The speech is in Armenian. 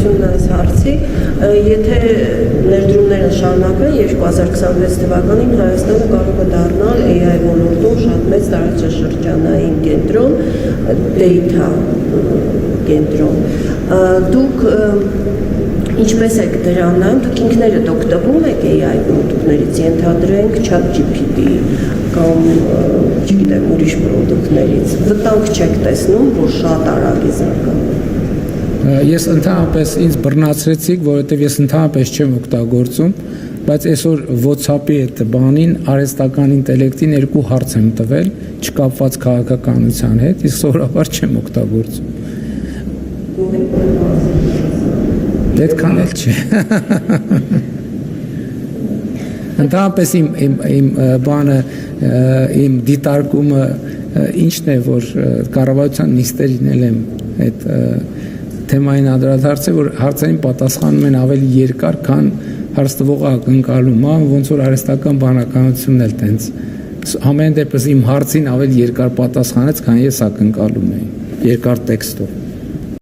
պատասխանատվությունն այս հարցի, եթե ներդրումները շարունակվեն 2026 թվականին Հայաստանը կարող է դառնալ AI ոլորտում շատ մեծ տարածաշրջանային կենտրոն, data կենտրոն։ Դուք ինչպես եք դրան նայում, դուք ինքներդ օգտվում եք AI պրոդուկտներից, ենթադրենք ChatGPT կամ չգիտեմ ուրիշ պրոդուկտներից, վտանգ չեք տեսնում, որ շատ արագ է զարգանում։ Ես ընդհանրապես ինձ բռնացրեցիք, որովհետև ես ընդհանրապես չեմ օգտագործում, բայց այսօր WhatsApp-ի այդ բանին արհեստական ինտելեկտին 2 հարց եմ տվել, չկապված քաղաքականության հետ, իսկ սովորաբար չեմ օգտագործում։ Այդքան էլ չէ։ Ընդհանրապես իմ բանը, իմ դիտարկումը ինչն է, որ կառավարության նիստերին էլ եմ այդ թեմային անդրադարձել, որ հարցերին պատասխանում են ավելի երկար, քան հարց տվողը ակնկալում, ոնց որ արհեստական բանականությունն էլ տենց ամեն դեպս իմ հարցին ավելի երկար պատասխանեց, քան ես ակնկալում էի, երկար տեքստով։